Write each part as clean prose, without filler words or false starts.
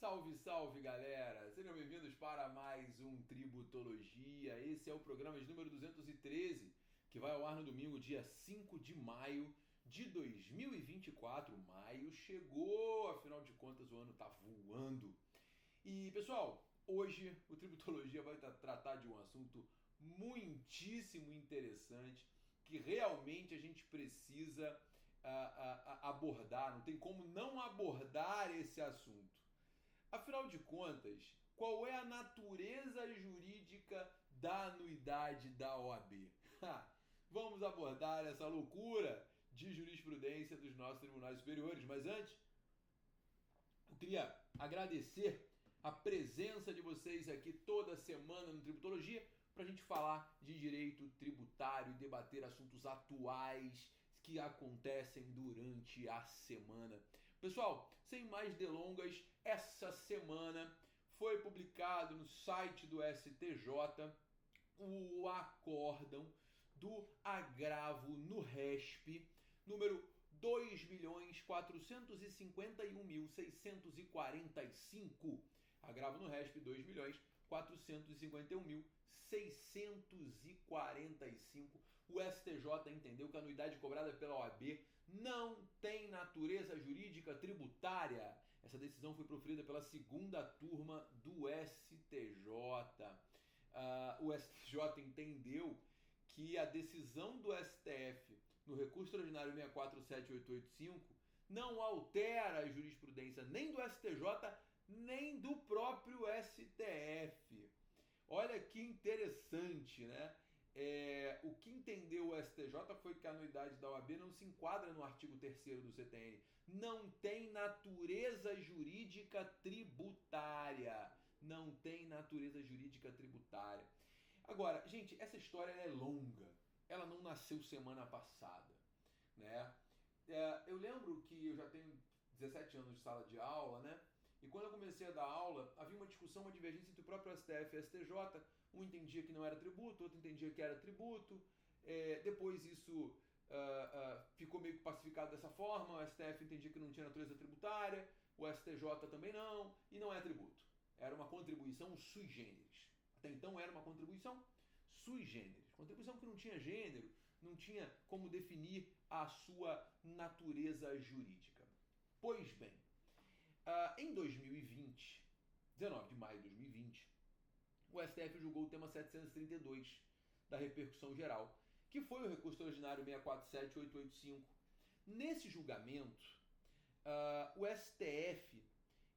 Salve, salve, galera! Sejam bem-vindos para mais um Tributologia. Esse é o programa de número 213, que vai ao ar no domingo, dia 5 de maio de 2024. Maio chegou, afinal de contas o ano tá voando. E, pessoal, hoje o Tributologia vai tratar de um assunto muitíssimo interessante que realmente a gente precisa abordar, não tem como não abordar esse assunto. Afinal de contas, qual é a natureza jurídica da anuidade da OAB? Vamos abordar essa loucura de jurisprudência dos nossos tribunais superiores, mas antes, eu queria agradecer a presença de vocês aqui toda semana no Tributologia para a gente falar de direito tributário e debater assuntos atuais que acontecem durante a semana. Pessoal, sem mais delongas, essa semana foi publicado no site do STJ o acórdão do agravo no RESP, número 2.451.645. Agravo no RESP 2.451.645. O STJ entendeu que a anuidade cobrada pela OAB não tem natureza jurídica tributária. Essa decisão foi proferida pela segunda turma do STJ. O STJ entendeu que a decisão do STF no recurso extraordinário 647885 não altera a jurisprudência nem do STJ nem do próprio STF. Olha que interessante, né? O que entendeu o STJ foi que a anuidade da OAB não se enquadra no artigo 3º do CTN. Não tem natureza jurídica tributária. Não tem natureza jurídica tributária. Agora, gente, essa história é longa. Ela não nasceu semana passada, né? Eu lembro que eu já tenho 17 anos de sala de aula, né? E quando eu comecei a dar aula, havia uma discussão, uma divergência entre o próprio STF e o STJ. Um entendia que não era tributo, outro entendia que era tributo. Depois isso ficou meio que pacificado dessa forma. O STF entendia que não tinha natureza tributária, o STJ também não, e não é tributo. Era uma contribuição sui generis. Até então era uma contribuição sui generis. Contribuição que não tinha gênero, não tinha como definir a sua natureza jurídica. Pois bem, em 2020, 19 de maio de 2020, o STF julgou o tema 732 da repercussão geral, que foi o recurso ordinário 647885. Nesse julgamento, o STF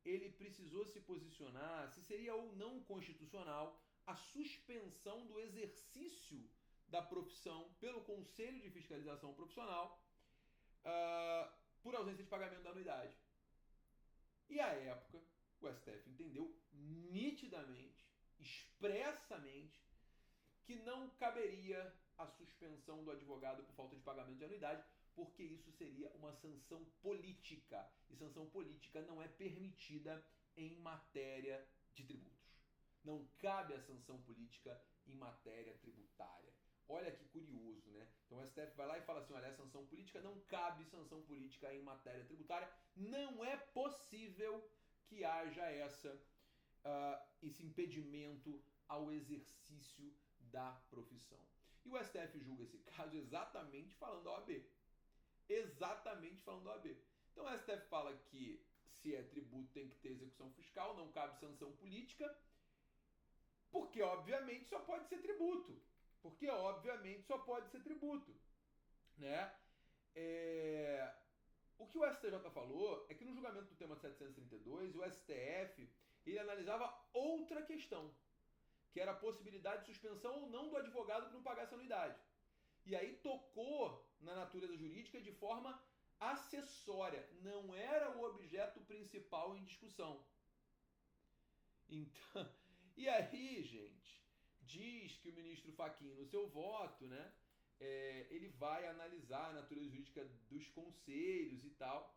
ele precisou se posicionar se seria ou não constitucional a suspensão do exercício da profissão pelo Conselho de Fiscalização Profissional por ausência de pagamento da anuidade. E à época, o STF entendeu nitidamente, expressamente, que não caberia a suspensão do advogado por falta de pagamento de anuidade, porque isso seria uma sanção política. E sanção política não é permitida em matéria de tributos. Não cabe a sanção política em matéria tributária. Olha que curioso, né? Então o STF vai lá e fala assim, olha, a sanção política não cabe sanção política em matéria tributária. Não é possível que haja esse impedimento ao exercício da profissão. E o STF julga esse caso exatamente falando da OAB. Exatamente falando da OAB. Então o STF fala que se é tributo tem que ter execução fiscal, não cabe sanção política, porque obviamente só pode ser tributo. Porque obviamente só pode ser tributo, né? O que o STJ falou é que no julgamento do tema 732, o STF ele analisava outra questão, que era a possibilidade de suspensão ou não do advogado que não pagasse a anuidade. E aí tocou na natureza jurídica de forma acessória, não era o objeto principal em discussão. Então, e aí, gente, diz que o ministro Fachin, no seu voto, né, ele vai analisar a natureza jurídica dos conselhos e tal.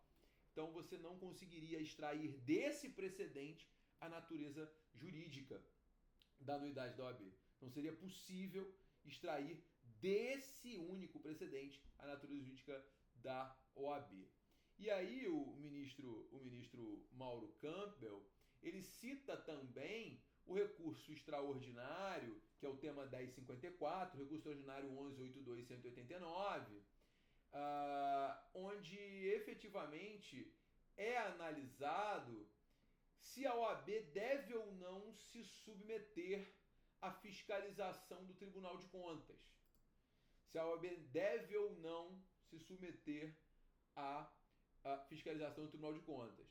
Então você não conseguiria extrair desse precedente a natureza jurídica da anuidade da OAB. Não seria possível extrair desse único precedente a natureza jurídica da OAB. E aí o ministro Mauro Campbell, ele cita também o recurso extraordinário, que é o tema 1054, recurso extraordinário 1182-189, onde efetivamente é analisado se a OAB deve ou não se submeter à fiscalização do Tribunal de Contas. Se a OAB deve ou não se submeter à fiscalização do Tribunal de Contas.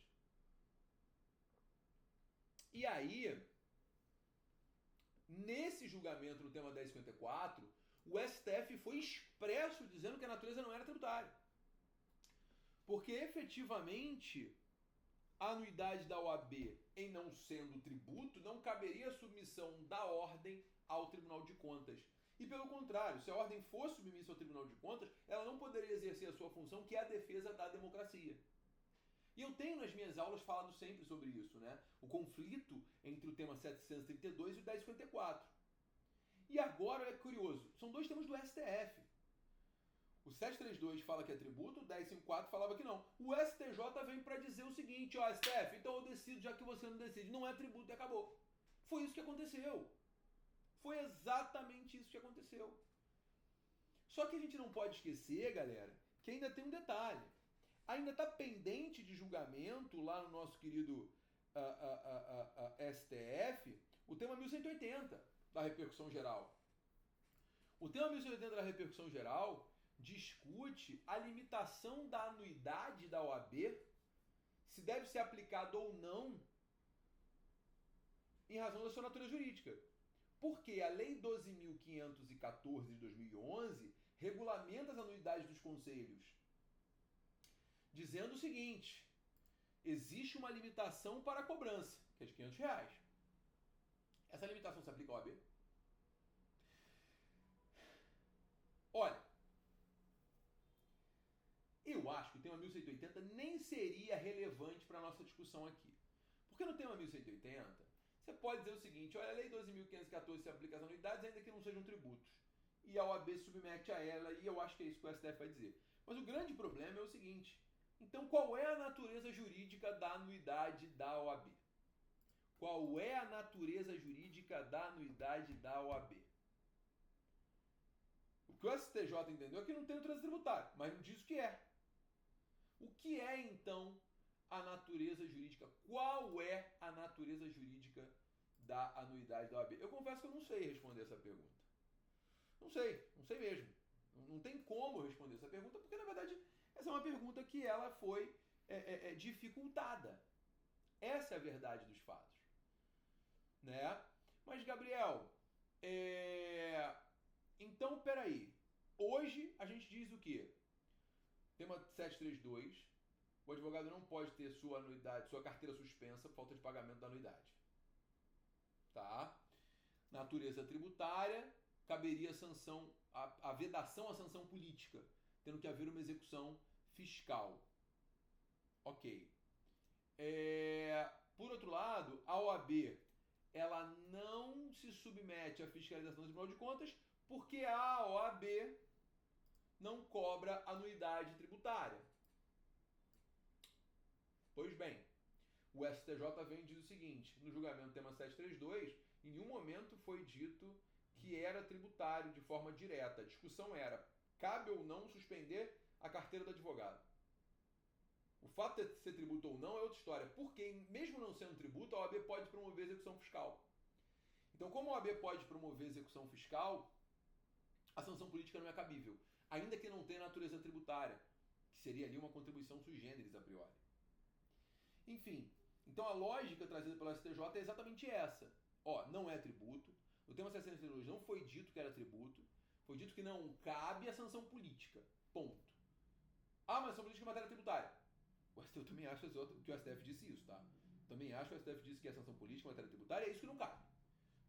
E aí, nesse julgamento no tema 1054, o STF foi expresso dizendo que a natureza não era tributária. Porque efetivamente a anuidade da OAB, em não sendo tributo, não caberia a submissão da ordem ao Tribunal de Contas. E pelo contrário, se a ordem fosse submissa ao Tribunal de Contas, ela não poderia exercer a sua função, que é a defesa da democracia. E eu tenho nas minhas aulas falado sempre sobre isso, né? O conflito entre o tema 732 e o 1054. E agora é curioso, são dois temas do STF. O 732 fala que é tributo, o 1054 falava que não. O STJ vem para dizer o seguinte, ó, STF, então eu decido, já que você não decide, não é tributo e acabou. Foi isso que aconteceu. Foi exatamente isso que aconteceu. Só que a gente não pode esquecer, galera, que ainda tem um detalhe. Ainda está pendente de julgamento lá no nosso querido STF o tema 1180 da repercussão geral. O tema 1180 da repercussão geral discute a limitação da anuidade da OAB, se deve ser aplicado ou não, em razão da sua natureza jurídica. Porque a Lei 12.514 de 2011 regulamenta as anuidades dos conselhos, dizendo o seguinte: existe uma limitação para a cobrança, que é de R$500. Essa limitação se aplica à OAB? Olha, eu acho que o tema 1180 nem seria relevante para a nossa discussão aqui. Porque no tema 1180, você pode dizer o seguinte: olha, a Lei 12.514 se aplica às anuidades, ainda que não sejam tributos. E a OAB se submete a ela, e eu acho que é isso que o STF vai dizer. Mas o grande problema é o seguinte: então qual é a natureza jurídica da anuidade da OAB? Qual é a natureza jurídica da anuidade da OAB? O que o STJ entendeu é que não tem natureza tributária, mas não diz o que é. O que é, então, a natureza jurídica? Qual é a natureza jurídica da anuidade da OAB? Eu confesso que eu não sei responder essa pergunta. Não sei mesmo. Não tem como responder essa pergunta, porque, na verdade, essa é uma pergunta que ela foi dificultada. Essa é a verdade dos fatos. Né? Mas, Gabriel, então, peraí. Hoje a gente diz o quê? Tema 732, o advogado não pode ter sua anuidade, sua carteira suspensa por falta de pagamento da anuidade. Tá? Natureza tributária, caberia a sanção, a vedação à sanção política, tendo que haver uma execução fiscal. Ok. Por outro lado, a OAB, ela não se submete à fiscalização do Tribunal de Contas porque a OAB não cobra anuidade tributária. Pois bem, o STJ vem e diz o seguinte: no julgamento do tema 732, em nenhum momento foi dito que era tributário de forma direta. A discussão era: cabe ou não suspender a carteira do advogado? O fato de ser tributo ou não é outra história, porque mesmo não sendo tributo, a OAB pode promover execução fiscal. Então, como a OAB pode promover execução fiscal, a sanção política não é cabível, ainda que não tenha natureza tributária, que seria ali uma contribuição sui generis a priori. Enfim, então a lógica trazida pela STJ é exatamente essa. Não é tributo, no tema 732 não foi dito que era tributo, foi dito que não cabe a sanção política, ponto. Mas a sanção política é matéria tributária. Eu também acho que o STF disse isso, tá? Também acho que o STF disse que a sanção política é matéria tributária, é isso que não cabe.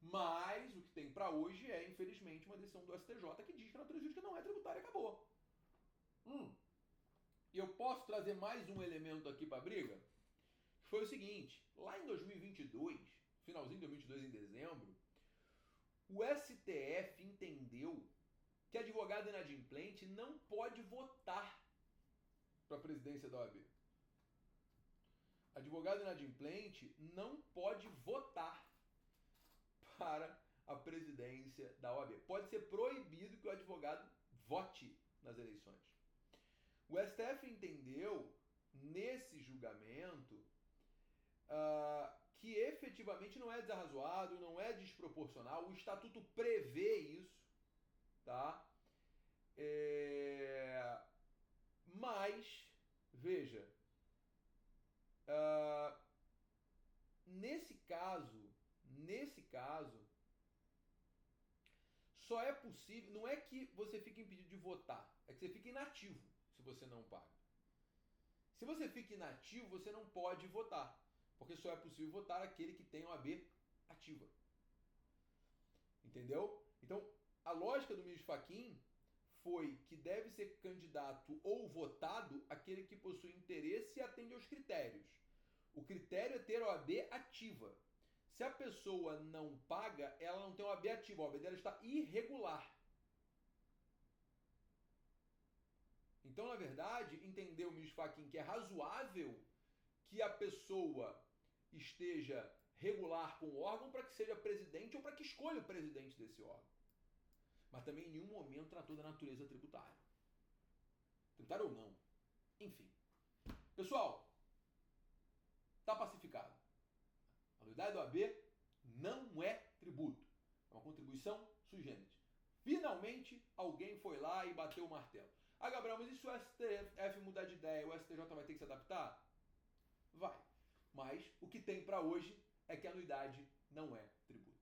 Mas o que tem para hoje é, infelizmente, uma decisão do STJ que diz que a natureza jurídica não é tributária e acabou. E eu posso trazer mais um elemento aqui para a briga? Que foi o seguinte: lá em 2022, finalzinho de 2022, em dezembro, o STF entendeu que advogado inadimplente não pode votar para a presidência da OAB. advogado inadimplente não pode votar para a presidência da OAB. Pode ser proibido que o advogado vote nas eleições. O STF entendeu, nesse julgamento, que efetivamente não é desarrazoado, não é desproporcional. O Estatuto prevê isso, tá? Mas, veja, nesse caso, só é possível, não é que você fique impedido de votar, é que você fica inativo se você não paga. Se você fica inativo, você não pode votar, porque só é possível votar aquele que tem OAB ativa. Entendeu? Então, a lógica do ministro Fachin foi que deve ser candidato ou votado aquele que possui interesse e atende aos critérios. O critério é ter OAB ativa. Se a pessoa não paga, ela não tem OAB ativa, a OAB dela está irregular. Então, na verdade, entendeu o ministro Fachin que é razoável que a pessoa esteja regular com o órgão para que seja presidente ou para que escolha o presidente desse órgão. Mas também em nenhum momento tratou da natureza tributária. Tributária ou não. Enfim. Pessoal, está pacificado. A anuidade do OAB não é tributo. É uma contribuição sui generis. Finalmente, alguém foi lá e bateu o martelo. Ah, Gabriel, mas e se o STF mudar de ideia, o STJ vai ter que se adaptar? Vai. Mas o que tem para hoje é que a anuidade não é tributo.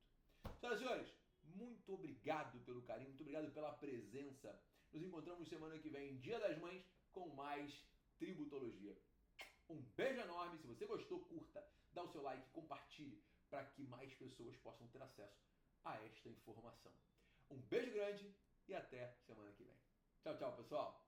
Senhoras e senhores, muito obrigado pelo carinho, muito obrigado pela presença. Nos encontramos semana que vem, Dia das Mães, com mais tributologia. Um beijo enorme. Se você gostou, curta, dá o seu like, compartilhe para que mais pessoas possam ter acesso a esta informação. Um beijo grande e até semana que vem. Tchau, tchau, pessoal.